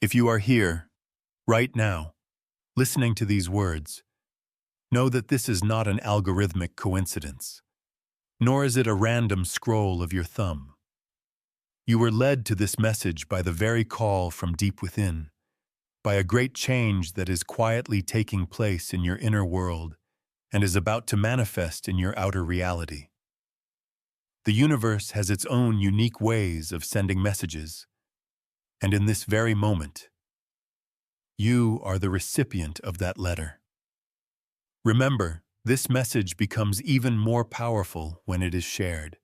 If you are here, right now, listening to these words, know that this is not an algorithmic coincidence, nor is it a random scroll of your thumb. You were led to this message by the very call from deep within, by a great change that is quietly taking place in your inner world and is about to manifest in your outer reality. The universe has its own unique ways of sending messages, and in this very moment, you are the recipient of that letter. Remember, this message becomes even more powerful when it is shared.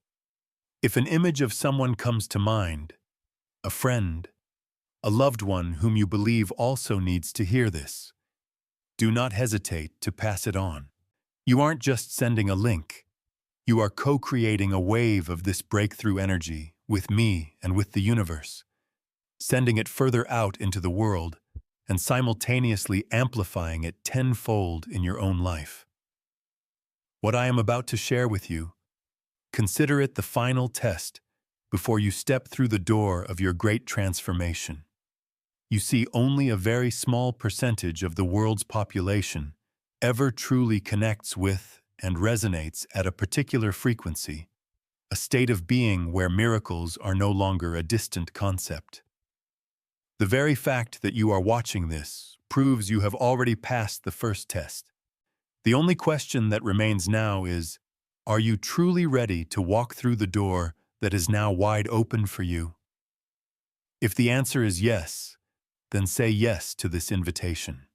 If an image of someone comes to mind, a friend, a loved one whom you believe also needs to hear this, do not hesitate to pass it on. You aren't just sending a link. You are co-creating a wave of this breakthrough energy with me and with the universe, sending it further out into the world and simultaneously amplifying it tenfold in your own life. What I am about to share with you, consider it the final test before you step through the door of your great transformation. You see, only a very small percentage of the world's population ever truly connects with and resonates at a particular frequency, a state of being where miracles are no longer a distant concept. The very fact that you are watching this proves you have already passed the first test. The only question that remains now is, are you truly ready to walk through the door that is now wide open for you? If the answer is yes, then say yes to this invitation.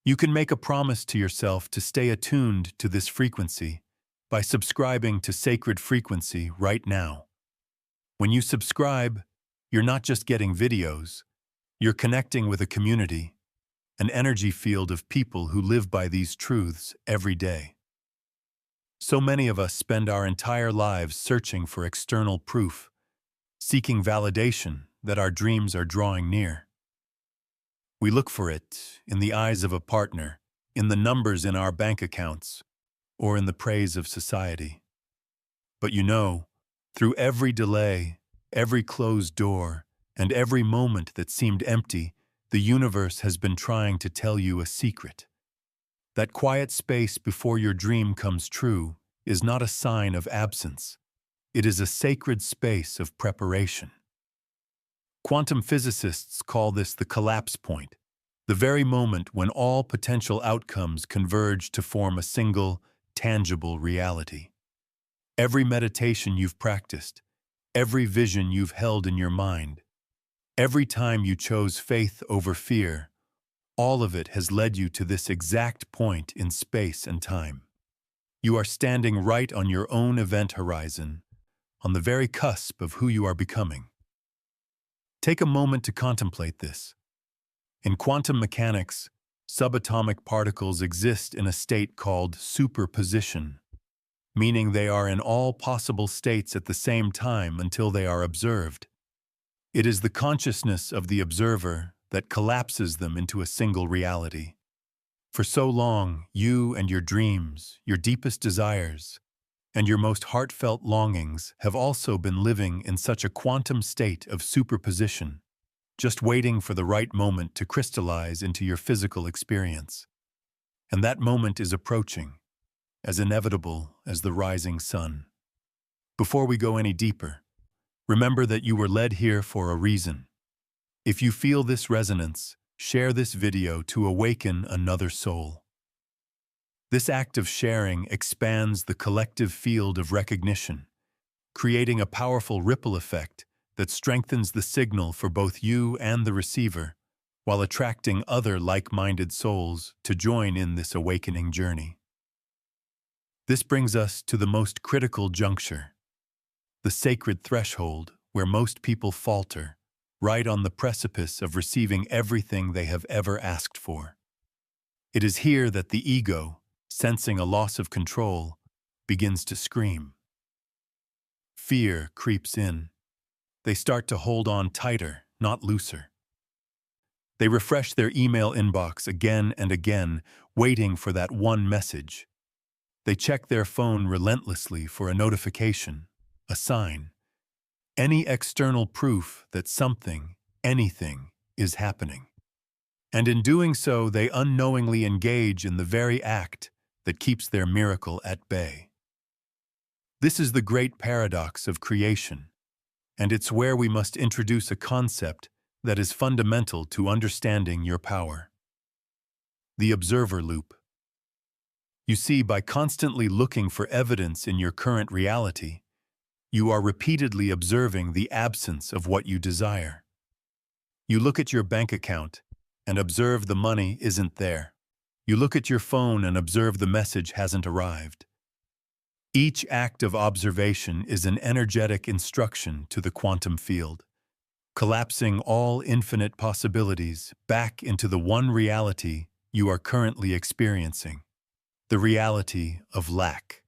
You can make a promise to yourself to stay attuned to this frequency by subscribing to Sacred Frequency right now. When you subscribe, you're not just getting videos, you're connecting with a community, an energy field of people who live by these truths every day. So many of us spend our entire lives searching for external proof, seeking validation that our dreams are drawing near. We look for it in the eyes of a partner, in the numbers in our bank accounts, or in the praise of society. But you know, through every delay, every closed door, and every moment that seemed empty, the universe has been trying to tell you a secret. That quiet space before your dream comes true is not a sign of absence. It is a sacred space of preparation. Quantum physicists call this the collapse point, the very moment when all potential outcomes converge to form a single, tangible reality. Every meditation you've practiced, every vision you've held in your mind, every time you chose faith over fear, all of it has led you to this exact point in space and time. You are standing right on your own event horizon, on the very cusp of who you are becoming. Take a moment to contemplate this. In quantum mechanics, subatomic particles exist in a state called superposition, meaning they are in all possible states at the same time until they are observed. It is the consciousness of the observer that collapses them into a single reality. For so long, you and your dreams, your deepest desires, and your most heartfelt longings have also been living in such a quantum state of superposition, just waiting for the right moment to crystallize into your physical experience. And that moment is approaching, as inevitable as the rising sun. Before we go any deeper, remember that you were led here for a reason. If you feel this resonance, share this video to awaken another soul. This act of sharing expands the collective field of recognition, creating a powerful ripple effect that strengthens the signal for both you and the receiver, while attracting other like-minded souls to join in this awakening journey. This brings us to the most critical juncture, the sacred threshold where most people falter, right on the precipice of receiving everything they have ever asked for. It is here that the ego, sensing a loss of control, begins to scream. Fear creeps in. They start to hold on tighter, not looser. They refresh their email inbox again and again, waiting for that one message. They check their phone relentlessly for a notification, a sign, any external proof that something, anything, is happening. And in doing so, they unknowingly engage in the very act that keeps their miracle at bay. This is the great paradox of creation, and it's where we must introduce a concept that is fundamental to understanding your power. The observer loop. You see, by constantly looking for evidence in your current reality, you are repeatedly observing the absence of what you desire. You look at your bank account and observe the money isn't there. You look at your phone and observe the message hasn't arrived. Each act of observation is an energetic instruction to the quantum field, collapsing all infinite possibilities back into the one reality you are currently experiencing, the reality of lack.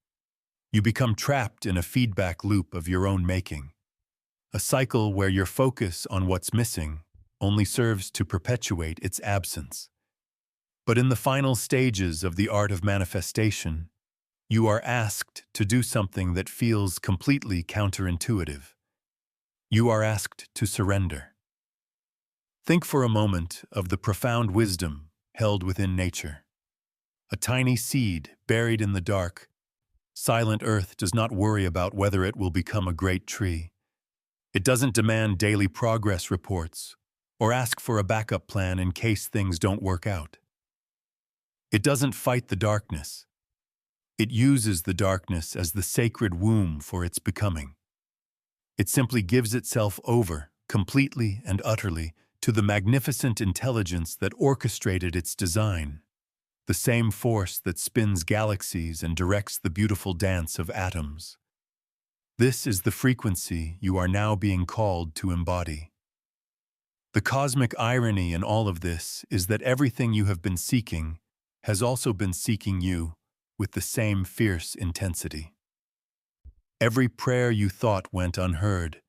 You become trapped in a feedback loop of your own making, a cycle where your focus on what's missing only serves to perpetuate its absence. But in the final stages of the art of manifestation, you are asked to do something that feels completely counterintuitive. You are asked to surrender. Think for a moment of the profound wisdom held within nature. A tiny seed buried in the dark, silent earth does not worry about whether it will become a great tree. It doesn't demand daily progress reports or ask for a backup plan in case things don't work out. It doesn't fight the darkness. It uses the darkness as the sacred womb for its becoming. It simply gives itself over, completely and utterly, to the magnificent intelligence that orchestrated its design, the same force that spins galaxies and directs the beautiful dance of atoms. This is the frequency you are now being called to embody. The cosmic irony in all of this is that everything you have been seeking has also been seeking you with the same fierce intensity. Every prayer you thought went unheard,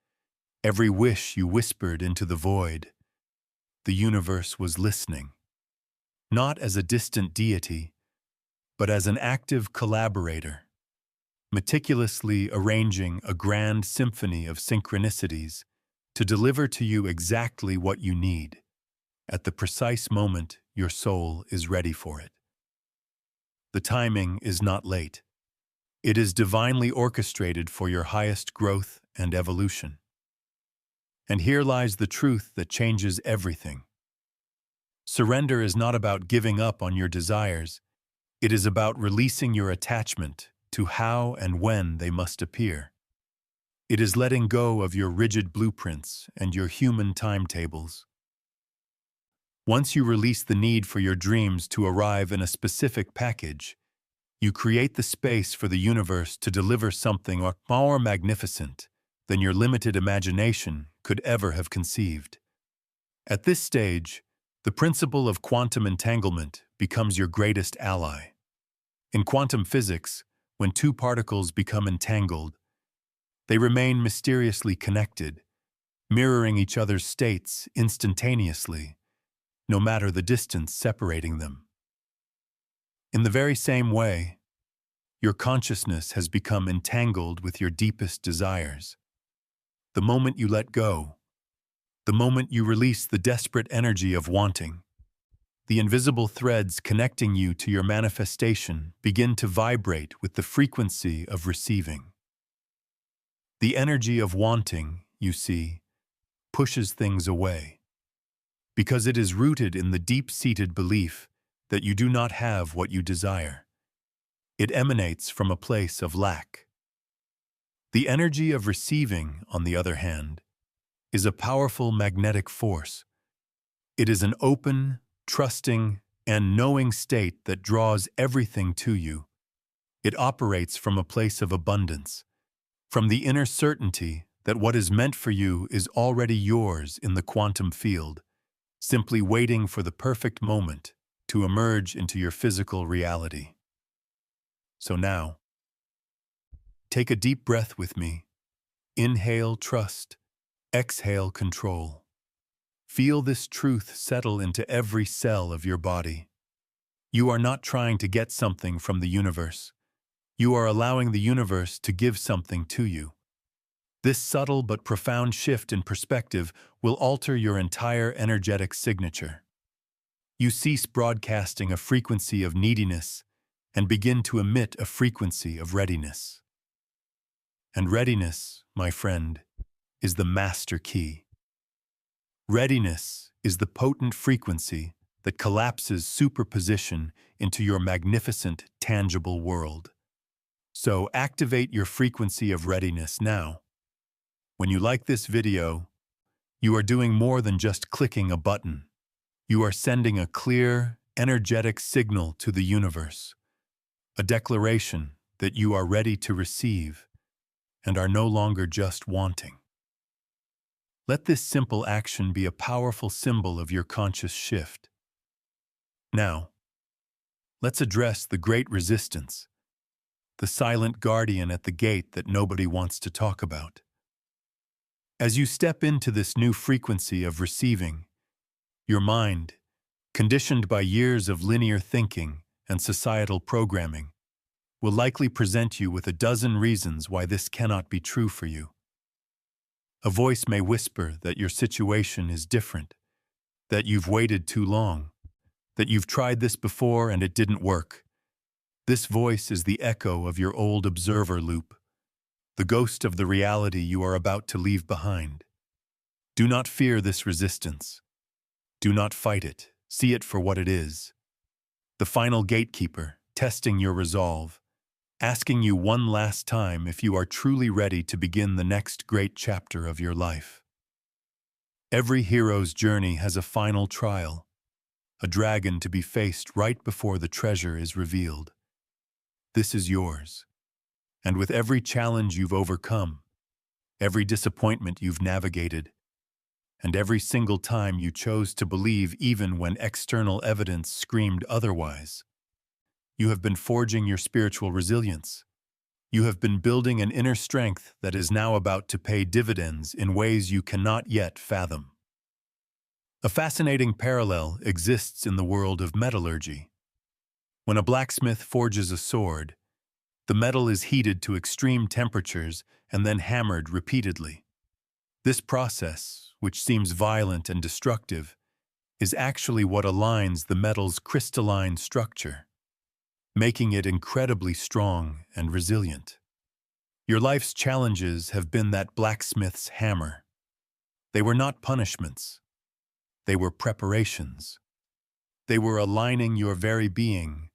every wish you whispered into the void, the universe was listening, not as a distant deity, but as an active collaborator, meticulously arranging a grand symphony of synchronicities to deliver to you exactly what you need, at the precise moment your soul is ready for it. The timing is not late. It is divinely orchestrated for your highest growth and evolution. And here lies the truth that changes everything. Surrender is not about giving up on your desires. It is about releasing your attachment to how and when they must appear. It is letting go of your rigid blueprints and your human timetables. Once you release the need for your dreams to arrive in a specific package, you create the space for the universe to deliver something more magnificent than your limited imagination could ever have conceived. At this stage, the principle of quantum entanglement becomes your greatest ally. In quantum physics, when two particles become entangled, they remain mysteriously connected, mirroring each other's states instantaneously, no matter the distance separating them. In the very same way, your consciousness has become entangled with your deepest desires. The moment you let go, the moment you release the desperate energy of wanting, the invisible threads connecting you to your manifestation begin to vibrate with the frequency of receiving. The energy of wanting, you see, pushes things away, because it is rooted in the deep-seated belief that you do not have what you desire. It emanates from a place of lack. The energy of receiving, on the other hand, is a powerful magnetic force. It is an open, trusting, and knowing state that draws everything to you. It operates from a place of abundance, from the inner certainty that what is meant for you is already yours in the quantum field, simply waiting for the perfect moment to emerge into your physical reality. So now, take a deep breath with me. Inhale trust, exhale control. Feel this truth settle into every cell of your body. You are not trying to get something from the universe. You are allowing the universe to give something to you. This subtle but profound shift in perspective will alter your entire energetic signature. You cease broadcasting a frequency of neediness and begin to emit a frequency of readiness. And readiness, my friend, is the master key. Readiness is the potent frequency that collapses superposition into your magnificent, tangible world. So activate your frequency of readiness now. When you like this video, you are doing more than just clicking a button. You are sending a clear, energetic signal to the universe, a declaration that you are ready to receive and are no longer just wanting. Let this simple action be a powerful symbol of your conscious shift. Now, let's address the great resistance, the silent guardian at the gate that nobody wants to talk about. As you step into this new frequency of receiving, your mind, conditioned by years of linear thinking and societal programming, will likely present you with a dozen reasons why this cannot be true for you. A voice may whisper that your situation is different, that you've waited too long, that you've tried this before and it didn't work. This voice is the echo of your old observer loop, the ghost of the reality you are about to leave behind. Do not fear this resistance. Do not fight it. See it for what it is. The final gatekeeper, testing your resolve, asking you one last time if you are truly ready to begin the next great chapter of your life. Every hero's journey has a final trial, a dragon to be faced right before the treasure is revealed. This is yours. And with every challenge you've overcome, every disappointment you've navigated, and every single time you chose to believe even when external evidence screamed otherwise, you have been forging your spiritual resilience. You have been building an inner strength that is now about to pay dividends in ways you cannot yet fathom. A fascinating parallel exists in the world of metallurgy. When a blacksmith forges a sword, the metal is heated to extreme temperatures and then hammered repeatedly. This process, which seems violent and destructive, is actually what aligns the metal's crystalline structure, making it incredibly strong and resilient. Your life's challenges have been that blacksmith's hammer. They were not punishments. They were preparations. They were aligning your very being,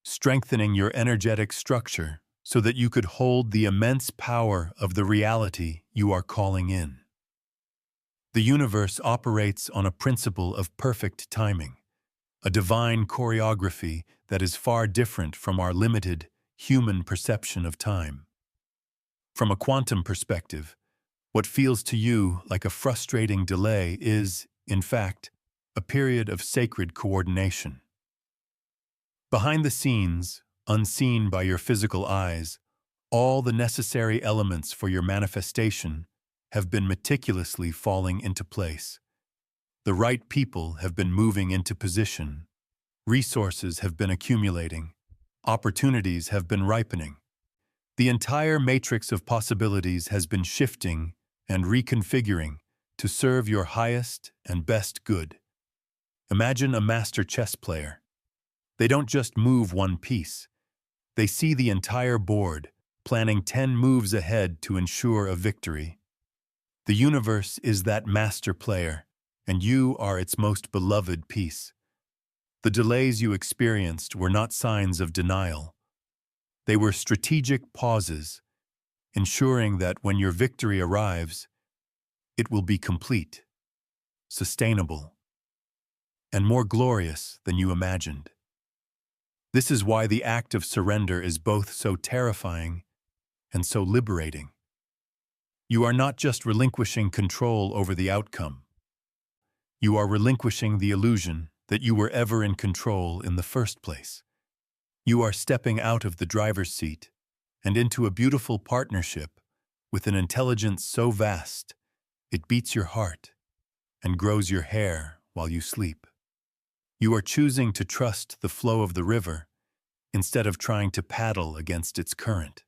strengthening your energetic structure so that you could hold the immense power of the reality you are calling in. The universe operates on a principle of perfect timing, a divine choreography that is far different from our limited, human perception of time. From a quantum perspective, what feels to you like a frustrating delay is, in fact, a period of sacred coordination. Behind the scenes, unseen by your physical eyes, all the necessary elements for your manifestation have been meticulously falling into place. The right people have been moving into position. Resources have been accumulating. Opportunities have been ripening. The entire matrix of possibilities has been shifting and reconfiguring to serve your highest and best good. Imagine a master chess player. They don't just move one piece. They see the entire board, planning 10 moves ahead to ensure a victory. The universe is that master player, and you are its most beloved piece. The delays you experienced were not signs of denial. They were strategic pauses, ensuring that when your victory arrives, it will be complete, sustainable, and more glorious than you imagined. This is why the act of surrender is both so terrifying and so liberating. You are not just relinquishing control over the outcome. You are relinquishing the illusion that you were ever in control in the first place. You are stepping out of the driver's seat and into a beautiful partnership with an intelligence so vast it beats your heart and grows your hair while you sleep. You are choosing to trust the flow of the river instead of trying to paddle against its current.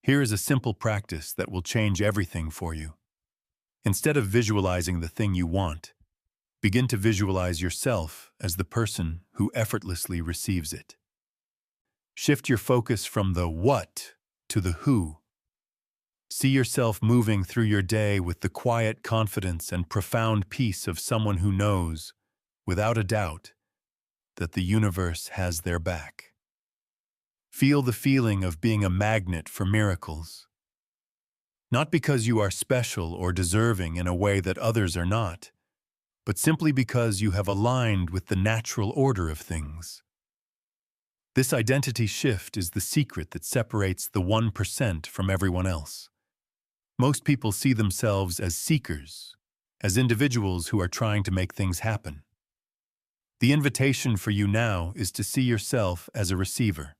Here is a simple practice that will change everything for you. Instead of visualizing the thing you want, begin to visualize yourself as the person who effortlessly receives it. Shift your focus from the what to the who. See yourself moving through your day with the quiet confidence and profound peace of someone who knows, without a doubt, that the universe has their back. Feel the feeling of being a magnet for miracles. Not because you are special or deserving in a way that others are not, but simply because you have aligned with the natural order of things. This identity shift is the secret that separates the 1% from everyone else. Most people see themselves as seekers, as individuals who are trying to make things happen. The invitation for you now is to see yourself as a receiver,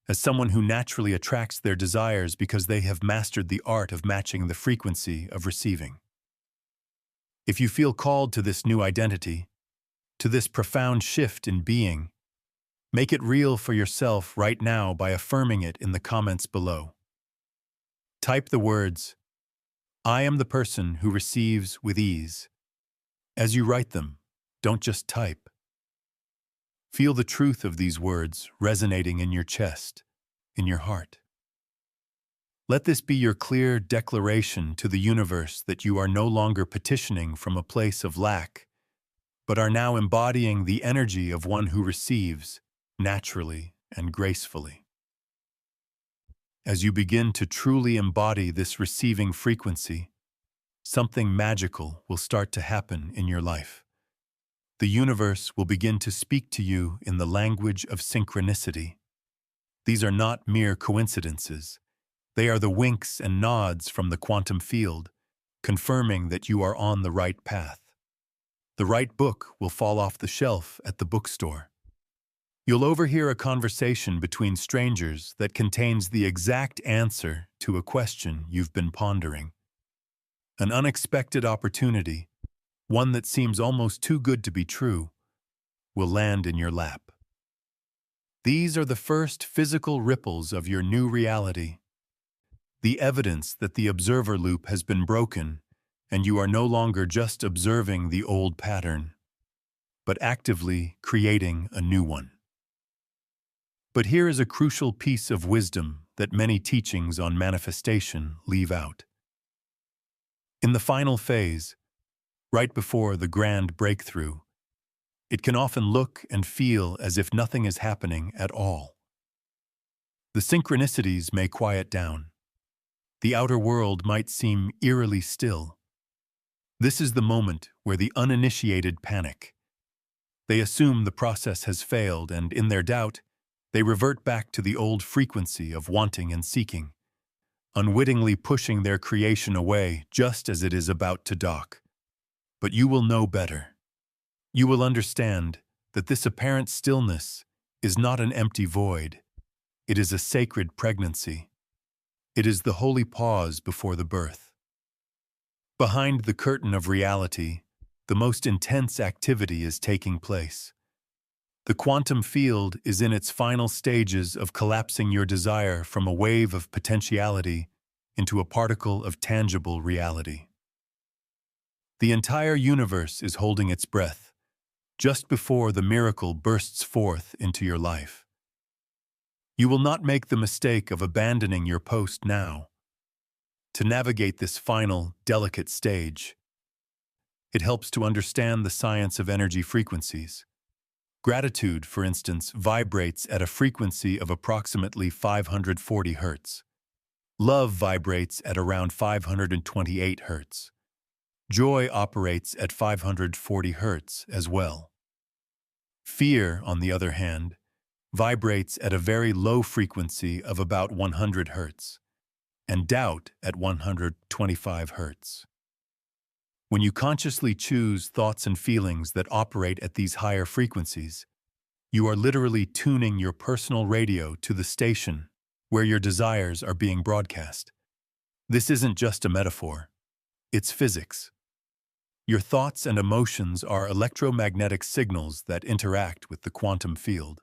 as someone who naturally attracts their desires because they have mastered the art of matching the frequency of receiving. If you feel called to this new identity, to this profound shift in being, make it real for yourself right now by affirming it in the comments below. Type the words, "I am the person who receives with ease." As you write them, don't just type. Feel the truth of these words resonating in your chest, in your heart. Let this be your clear declaration to the universe that you are no longer petitioning from a place of lack, but are now embodying the energy of one who receives naturally and gracefully. As you begin to truly embody this receiving frequency, something magical will start to happen in your life. The universe will begin to speak to you in the language of synchronicity. These are not mere coincidences. They are the winks and nods from the quantum field, confirming that you are on the right path. The right book will fall off the shelf at the bookstore. You'll overhear a conversation between strangers that contains the exact answer to a question you've been pondering. An unexpected opportunity, one that seems almost too good to be true, will land in your lap. These are the first physical ripples of your new reality, the evidence that the observer loop has been broken and you are no longer just observing the old pattern, but actively creating a new one. But here is a crucial piece of wisdom that many teachings on manifestation leave out. In the final phase, right before the grand breakthrough, it can often look and feel as if nothing is happening at all. The synchronicities may quiet down. The outer world might seem eerily still. This is the moment where the uninitiated panic. They assume the process has failed, and in their doubt, they revert back to the old frequency of wanting and seeking, unwittingly pushing their creation away just as it is about to dock. But you will know better. You will understand that this apparent stillness is not an empty void. It is a sacred pregnancy. It is the holy pause before the birth. Behind the curtain of reality, the most intense activity is taking place. The quantum field is in its final stages of collapsing your desire from a wave of potentiality into a particle of tangible reality. The entire universe is holding its breath, just before the miracle bursts forth into your life. You will not make the mistake of abandoning your post now. To navigate this final, delicate stage, it helps to understand the science of energy frequencies. Gratitude, for instance, vibrates at a frequency of approximately 540 Hz. Love vibrates at around 528 Hz. Joy operates at 540 Hz as well. Fear, on the other hand, vibrates at a very low frequency of about 100 Hz, and doubt at 125 Hz. When you consciously choose thoughts and feelings that operate at these higher frequencies, you are literally tuning your personal radio to the station where your desires are being broadcast. This isn't just a metaphor. It's physics. Your thoughts and emotions are electromagnetic signals that interact with the quantum field.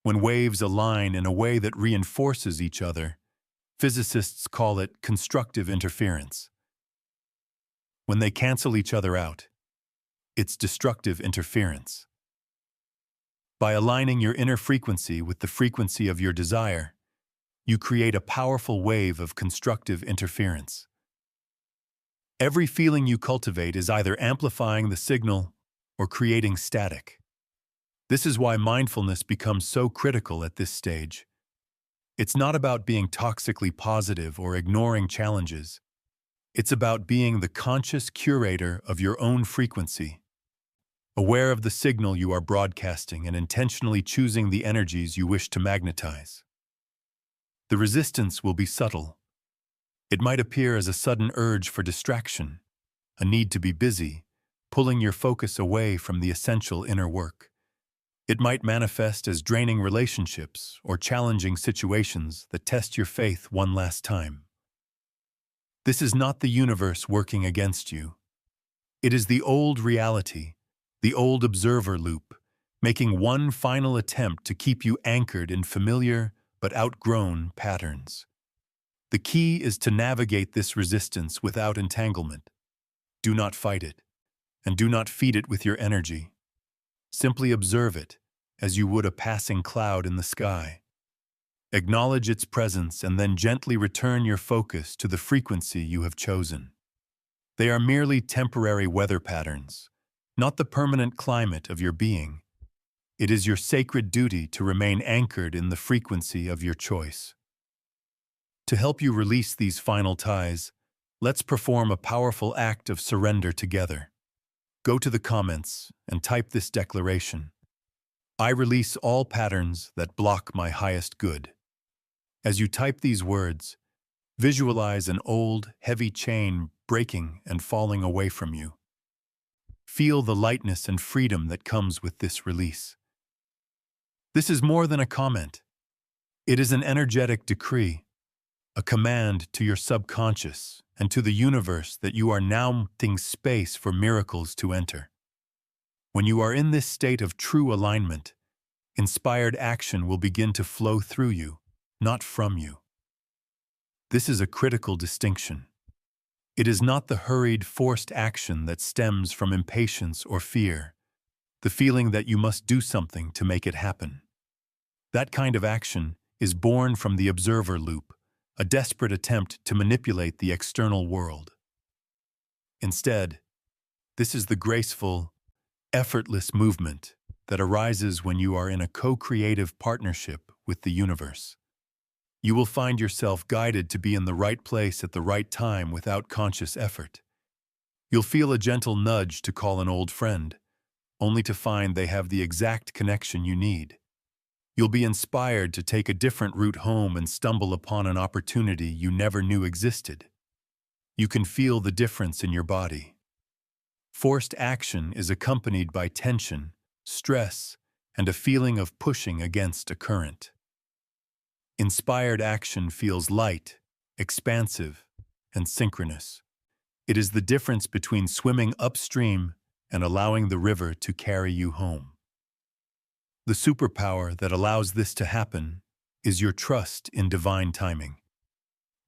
When waves align in a way that reinforces each other, physicists call it constructive interference. When they cancel each other out, it's destructive interference. By aligning your inner frequency with the frequency of your desire, you create a powerful wave of constructive interference. Every feeling you cultivate is either amplifying the signal or creating static. This is why mindfulness becomes so critical at this stage. It's not about being toxically positive or ignoring challenges. It's about being the conscious curator of your own frequency, aware of the signal you are broadcasting and intentionally choosing the energies you wish to magnetize. The resistance will be subtle. It might appear as a sudden urge for distraction, a need to be busy, pulling your focus away from the essential inner work. It might manifest as draining relationships or challenging situations that test your faith one last time. This is not the universe working against you. It is the old reality, the old observer loop, making one final attempt to keep you anchored in familiar but outgrown patterns. The key is to navigate this resistance without entanglement. Do not fight it, and do not feed it with your energy. Simply observe it, as you would a passing cloud in the sky. Acknowledge its presence and then gently return your focus to the frequency you have chosen. They are merely temporary weather patterns, not the permanent climate of your being. It is your sacred duty to remain anchored in the frequency of your choice. To help you release these final ties, let's perform a powerful act of surrender together. Go to the comments and type this declaration. I release all patterns that block my highest good. As you type these words, visualize an old, heavy chain breaking and falling away from you. Feel the lightness and freedom that comes with this release. This is more than a comment. It is an energetic decree, a command to your subconscious and to the universe that you are now making space for miracles to enter. When you are in this state of true alignment, inspired action will begin to flow through you, not from you. This is a critical distinction. It is not the hurried, forced action that stems from impatience or fear, the feeling that you must do something to make it happen. That kind of action is born from the observer loop, a desperate attempt to manipulate the external world. Instead, this is the graceful, effortless movement that arises when you are in a co-creative partnership with the universe. You will find yourself guided to be in the right place at the right time without conscious effort. You'll feel a gentle nudge to call an old friend, only to find they have the exact connection you need. You'll be inspired to take a different route home and stumble upon an opportunity you never knew existed. You can feel the difference in your body. Forced action is accompanied by tension, stress, and a feeling of pushing against a current. Inspired action feels light, expansive, and synchronous. It is the difference between swimming upstream and allowing the river to carry you home. The superpower that allows this to happen is your trust in divine timing.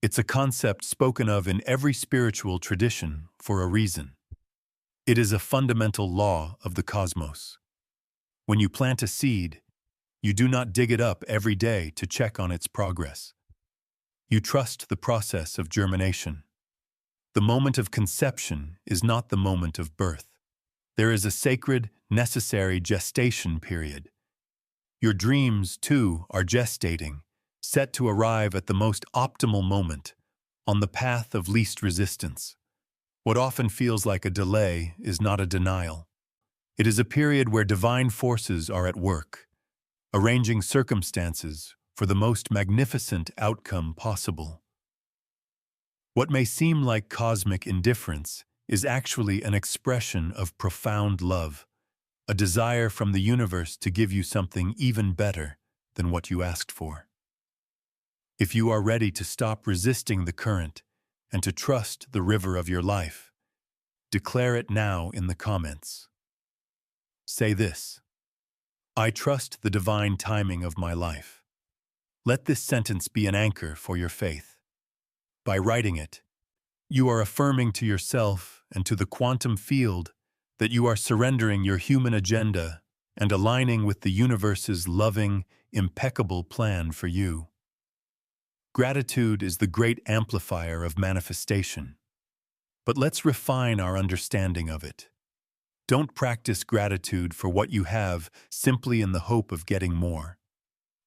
It's a concept spoken of in every spiritual tradition for a reason. It is a fundamental law of the cosmos. When you plant a seed, you do not dig it up every day to check on its progress. You trust the process of germination. The moment of conception is not the moment of birth. There is a sacred, necessary gestation period. Your dreams, too, are gestating, set to arrive at the most optimal moment, on the path of least resistance. What often feels like a delay is not a denial. It is a period where divine forces are at work, arranging circumstances for the most magnificent outcome possible. What may seem like cosmic indifference is actually an expression of profound love, a desire from the universe to give you something even better than what you asked for. If you are ready to stop resisting the current and to trust the river of your life, declare it now in the comments. Say this: I trust the divine timing of my life. Let this sentence be an anchor for your faith. By writing it, you are affirming to yourself and to the quantum field that you are surrendering your human agenda and aligning with the universe's loving, impeccable plan for you. Gratitude is the great amplifier of manifestation. But let's refine our understanding of it. Don't practice gratitude for what you have simply in the hope of getting more.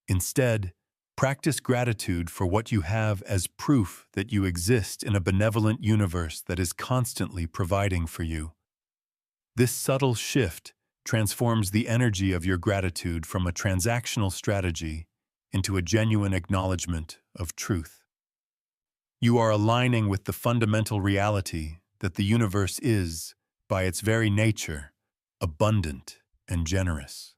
Instead, practice gratitude for what you have as proof that you exist in a benevolent universe that is constantly providing for you. This subtle shift transforms the energy of your gratitude from a transactional strategy into a genuine acknowledgement of truth. You are aligning with the fundamental reality that the universe is, by its very nature, abundant and generous.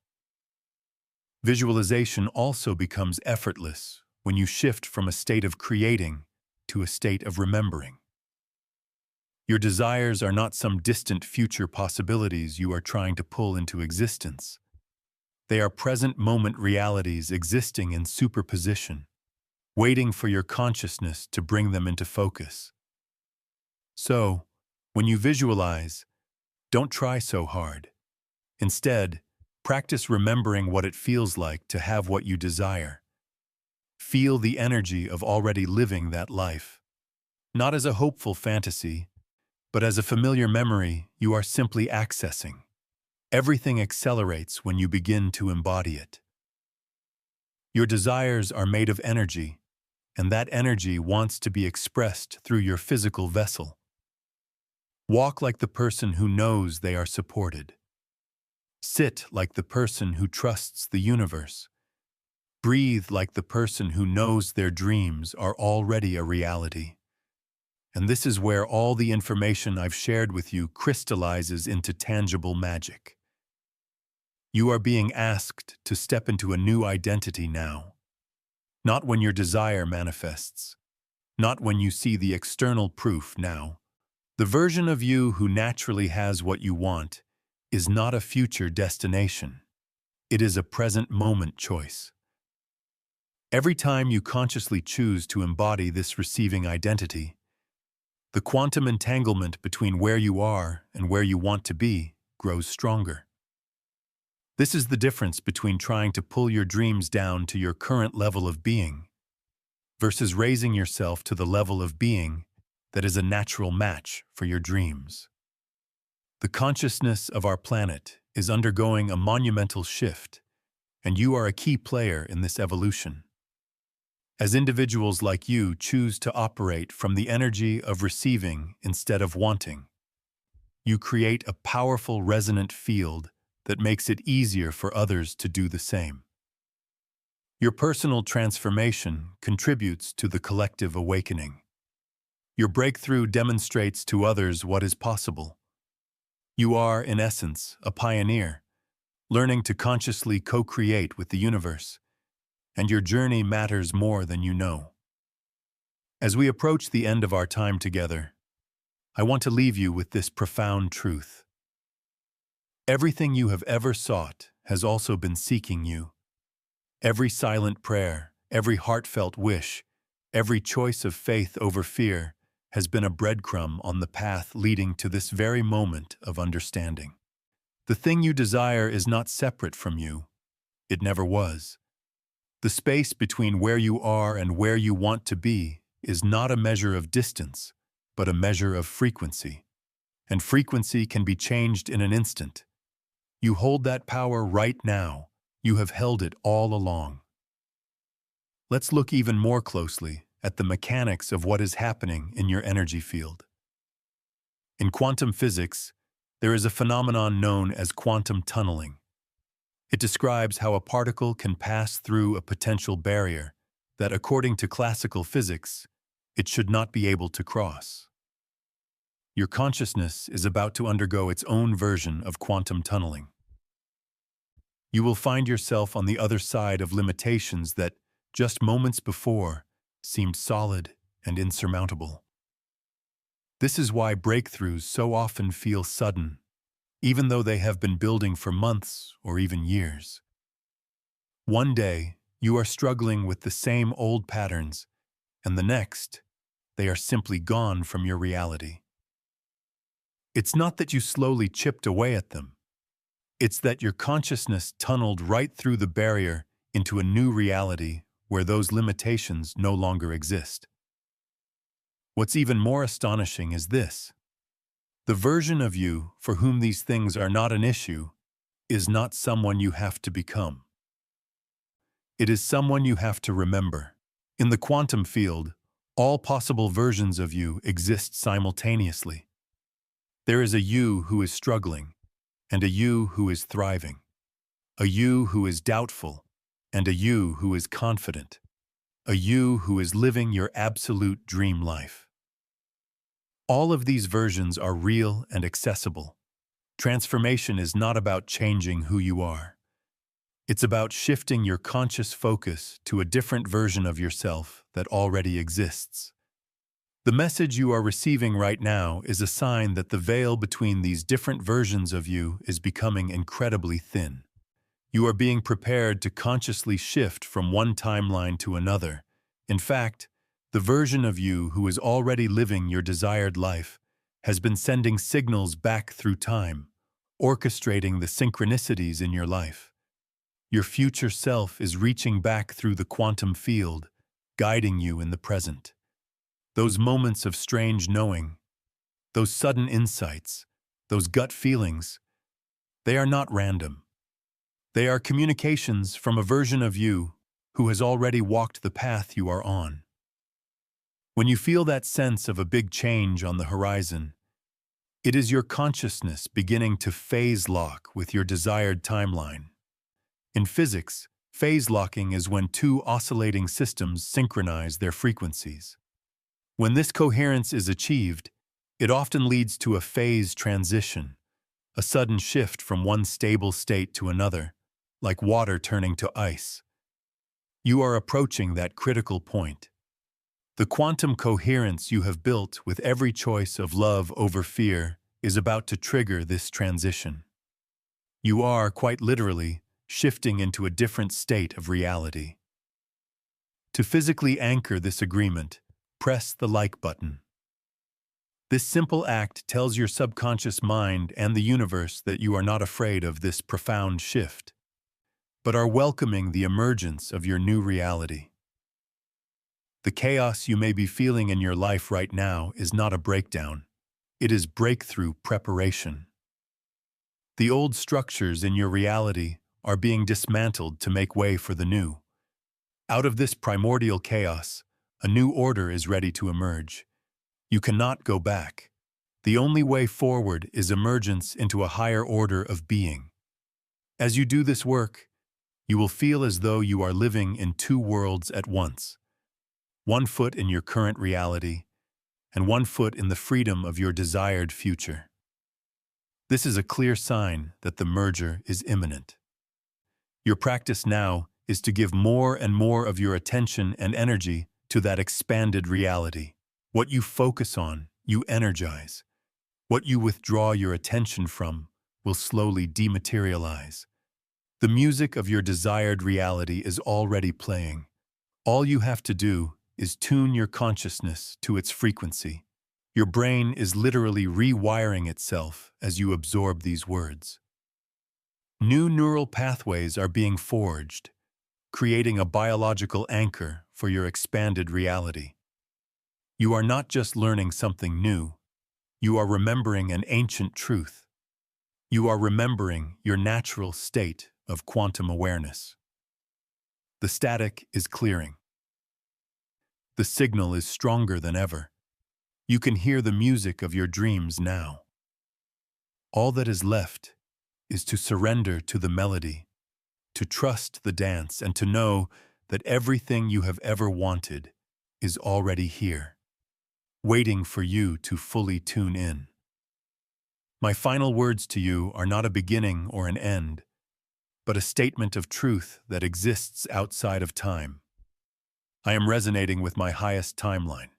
Visualization also becomes effortless when you shift from a state of creating to a state of remembering. Your desires are not some distant future possibilities you are trying to pull into existence. They are present moment realities existing in superposition, waiting for your consciousness to bring them into focus. So, when you visualize, don't try so hard. Instead, practice remembering what it feels like to have what you desire. Feel the energy of already living that life. Not as a hopeful fantasy, but as a familiar memory you are simply accessing. Everything accelerates when you begin to embody it. Your desires are made of energy, and that energy wants to be expressed through your physical vessel. Walk like the person who knows they are supported. Sit like the person who trusts the universe. Breathe like the person who knows their dreams are already a reality. And this is where all the information I've shared with you crystallizes into tangible magic. You are being asked to step into a new identity now. Not when your desire manifests. Not when you see the external proof now. The version of you who naturally has what you want is not a future destination. It is a present moment choice. Every time you consciously choose to embody this receiving identity, the quantum entanglement between where you are and where you want to be grows stronger. This is the difference between trying to pull your dreams down to your current level of being versus raising yourself to the level of being that is a natural match for your dreams. The consciousness of our planet is undergoing a monumental shift, and you are a key player in this evolution. As individuals like you choose to operate from the energy of receiving instead of wanting, you create a powerful resonant field that makes it easier for others to do the same. Your personal transformation contributes to the collective awakening. Your breakthrough demonstrates to others what is possible. You are, in essence, a pioneer, learning to consciously co-create with the universe, and your journey matters more than you know. As we approach the end of our time together, I want to leave you with this profound truth. Everything you have ever sought has also been seeking you. Every silent prayer, every heartfelt wish, every choice of faith over fear has been a breadcrumb on the path leading to this very moment of understanding. The thing you desire is not separate from you. It never was. The space between where you are and where you want to be is not a measure of distance, but a measure of frequency. And frequency can be changed in an instant. You hold that power right now. You have held it all along. Let's look even more closely at the mechanics of what is happening in your energy field. In quantum physics, there is a phenomenon known as quantum tunneling. It describes how a particle can pass through a potential barrier that, according to classical physics, it should not be able to cross. Your consciousness is about to undergo its own version of quantum tunneling. You will find yourself on the other side of limitations that, just moments before, seemed solid and insurmountable. This is why breakthroughs so often feel sudden, even though they have been building for months or even years. One day, you are struggling with the same old patterns, and the next, they are simply gone from your reality. It's not that you slowly chipped away at them. It's that your consciousness tunneled right through the barrier into a new reality where those limitations no longer exist. What's even more astonishing is this. The version of you for whom these things are not an issue is not someone you have to become. It is someone you have to remember. In the quantum field, all possible versions of you exist simultaneously. There is a you who is struggling, and a you who is thriving, a you who is doubtful, and a you who is confident, a you who is living your absolute dream life. All of these versions are real and accessible. Transformation is not about changing who you are. It's about shifting your conscious focus to a different version of yourself that already exists. The message you are receiving right now is a sign that the veil between these different versions of you is becoming incredibly thin. You are being prepared to consciously shift from one timeline to another. In fact, the version of you who is already living your desired life has been sending signals back through time, orchestrating the synchronicities in your life. Your future self is reaching back through the quantum field, guiding you in the present. Those moments of strange knowing, those sudden insights, those gut feelings, they are not random. They are communications from a version of you who has already walked the path you are on. When you feel that sense of a big change on the horizon, it is your consciousness beginning to phase lock with your desired timeline. In physics, phase locking is when two oscillating systems synchronize their frequencies. When this coherence is achieved, it often leads to a phase transition, a sudden shift from one stable state to another, like water turning to ice. You are approaching that critical point. The quantum coherence you have built with every choice of love over fear is about to trigger this transition. You are, quite literally, shifting into a different state of reality. To physically anchor this agreement, press the like button. This simple act tells your subconscious mind and the universe that you are not afraid of this profound shift, but are welcoming the emergence of your new reality. The chaos you may be feeling in your life right now is not a breakdown. It is breakthrough preparation. The old structures in your reality are being dismantled to make way for the new. Out of this primordial chaos, a new order is ready to emerge. You cannot go back. The only way forward is emergence into a higher order of being. As you do this work, you will feel as though you are living in two worlds at once. One foot in your current reality, and one foot in the freedom of your desired future. This is a clear sign that the merger is imminent. Your practice now is to give more and more of your attention and energy to that expanded reality. What you focus on, you energize. What you withdraw your attention from will slowly dematerialize. The music of your desired reality is already playing. All you have to do is tune your consciousness to its frequency. Your brain is literally rewiring itself as you absorb these words. New neural pathways are being forged, creating a biological anchor for your expanded reality. You are not just learning something new, you are remembering an ancient truth. You are remembering your natural state of quantum awareness. The static is clearing. The signal is stronger than ever. You can hear the music of your dreams now. All that is left is to surrender to the melody, to trust the dance, and to know that everything you have ever wanted is already here, waiting for you to fully tune in. My final words to you are not a beginning or an end, but a statement of truth that exists outside of time. I am resonating with my highest timeline.